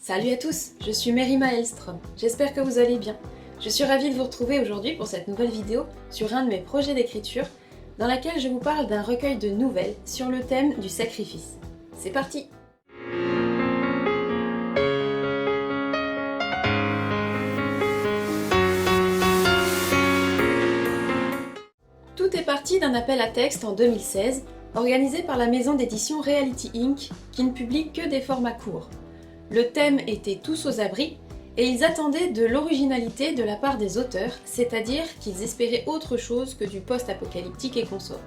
Salut à tous, je suis Merima Elstrom, j'espère que vous allez bien. Je suis ravie de vous retrouver aujourd'hui pour cette nouvelle vidéo sur un de mes projets d'écriture dans laquelle je vous parle d'un recueil de nouvelles sur le thème du sacrifice. C'est parti! Tout est parti d'un appel à texte en 2016, organisé par la maison d'édition Reality Inc., qui ne publie que des formats courts. Le thème était tous aux abris, et ils attendaient de l'originalité de la part des auteurs, c'est-à-dire qu'ils espéraient autre chose que du post-apocalyptique et consort.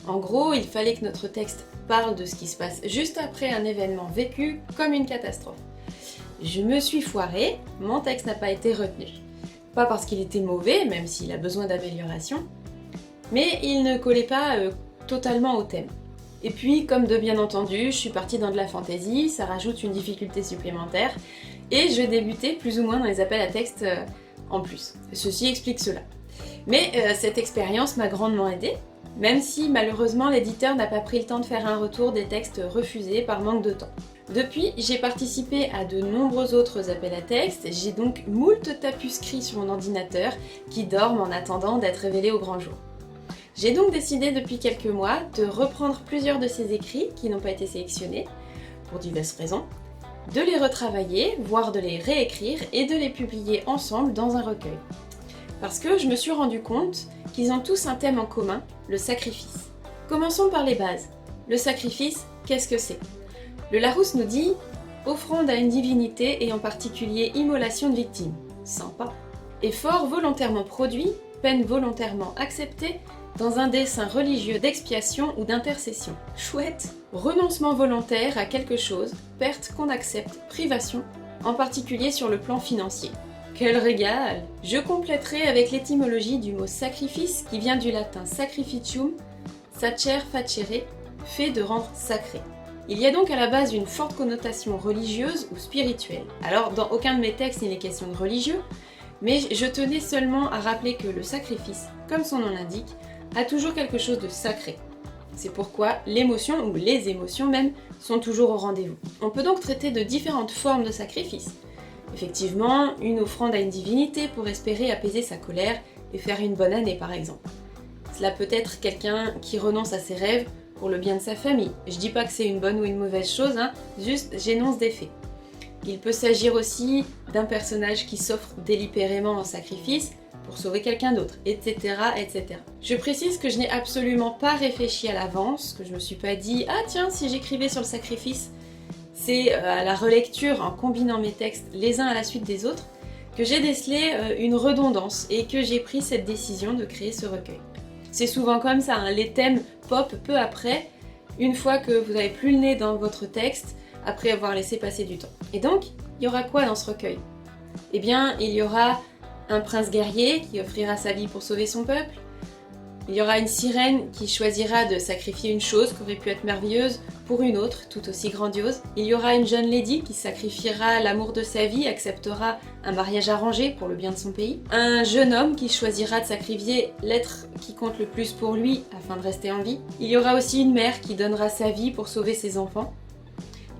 En gros, il fallait que notre texte parle de ce qui se passe juste après un événement vécu comme une catastrophe. Je me suis foirée, mon texte n'a pas été retenu. Pas parce qu'il était mauvais, même s'il a besoin d'amélioration, mais il ne collait pas totalement au thème. Et puis, comme de bien entendu, je suis partie dans de la fantaisie, ça rajoute une difficulté supplémentaire, et je débutais plus ou moins dans les appels à texte en plus. Ceci explique cela. Mais cette expérience m'a grandement aidée, même si malheureusement l'éditeur n'a pas pris le temps de faire un retour des textes refusés par manque de temps. Depuis, j'ai participé à de nombreux autres appels à texte, j'ai donc moult tapuscrits sur mon ordinateur qui dorment en attendant d'être révélés au grand jour. J'ai donc décidé depuis quelques mois de reprendre plusieurs de ces écrits qui n'ont pas été sélectionnés, pour diverses raisons, de les retravailler, voire de les réécrire et de les publier ensemble dans un recueil. Parce que je me suis rendu compte qu'ils ont tous un thème en commun, le sacrifice. Commençons par les bases. Le sacrifice, qu'est-ce que c'est? Le Larousse nous dit « offrande à une divinité et en particulier immolation de victimes ». Sympa. Effort volontairement produit, peine volontairement acceptée, dans un dessein religieux d'expiation ou d'intercession. Chouette! Renoncement volontaire à quelque chose, perte qu'on accepte, privation, en particulier sur le plan financier. Quel régal! Je compléterai avec l'étymologie du mot sacrifice qui vient du latin sacrificium, sacer facere, fait de rendre sacré. Il y a donc à la base une forte connotation religieuse ou spirituelle. Alors dans aucun de mes textes il n'est question de religieux, mais je tenais seulement à rappeler que le sacrifice, comme son nom l'indique, a toujours quelque chose de sacré. C'est pourquoi l'émotion, ou les émotions même, sont toujours au rendez-vous. On peut donc traiter de différentes formes de sacrifice. Effectivement, une offrande à une divinité pour espérer apaiser sa colère et faire une bonne année par exemple. Cela peut être quelqu'un qui renonce à ses rêves pour le bien de sa famille. Je dis pas que c'est une bonne ou une mauvaise chose, juste j'énonce des faits. Il peut s'agir aussi d'un personnage qui s'offre délibérément en sacrifice pour sauver quelqu'un d'autre, etc., etc. Je précise que je n'ai absolument pas réfléchi à l'avance, que je me suis pas dit « Ah tiens, si j'écrivais sur le sacrifice », c'est à la relecture, en combinant mes textes les uns à la suite des autres, que j'ai décelé une redondance et que j'ai pris cette décision de créer ce recueil. C'est souvent comme ça, les thèmes pop peu après, une fois que vous n'avez plus le nez dans votre texte, après avoir laissé passer du temps. Et donc, il y aura quoi dans ce recueil? Eh bien, il y aura un prince guerrier qui offrira sa vie pour sauver son peuple. Il y aura une sirène qui choisira de sacrifier une chose qui aurait pu être merveilleuse pour une autre, tout aussi grandiose. Il y aura une jeune lady qui sacrifiera l'amour de sa vie, acceptera un mariage arrangé pour le bien de son pays. Un jeune homme qui choisira de sacrifier l'être qui compte le plus pour lui afin de rester en vie. Il y aura aussi une mère qui donnera sa vie pour sauver ses enfants.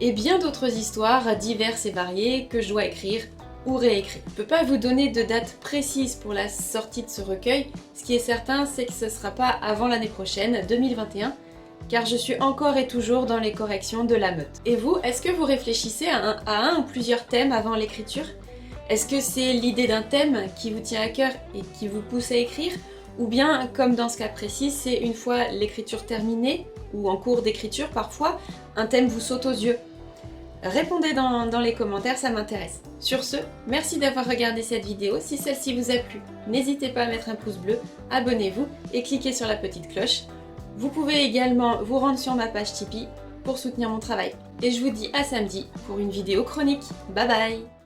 Et bien d'autres histoires diverses et variées que je dois écrire ou réécrire. Je ne peux pas vous donner de date précise pour la sortie de ce recueil, ce qui est certain c'est que ce ne sera pas avant l'année prochaine, 2021, car je suis encore et toujours dans les corrections de la meute. Et vous, est-ce que vous réfléchissez à un ou plusieurs thèmes avant l'écriture? Est-ce que c'est l'idée d'un thème qui vous tient à cœur et qui vous pousse à écrire? Ou bien, comme dans ce cas précis, c'est une fois l'écriture terminée, ou en cours d'écriture parfois, un thème vous saute aux yeux? Répondez dans les commentaires, ça m'intéresse. Sur ce, merci d'avoir regardé cette vidéo. Si celle-ci vous a plu, n'hésitez pas à mettre un pouce bleu, abonnez-vous et cliquez sur la petite cloche. Vous pouvez également vous rendre sur ma page Tipeee pour soutenir mon travail. Et je vous dis à samedi pour une vidéo chronique. Bye bye!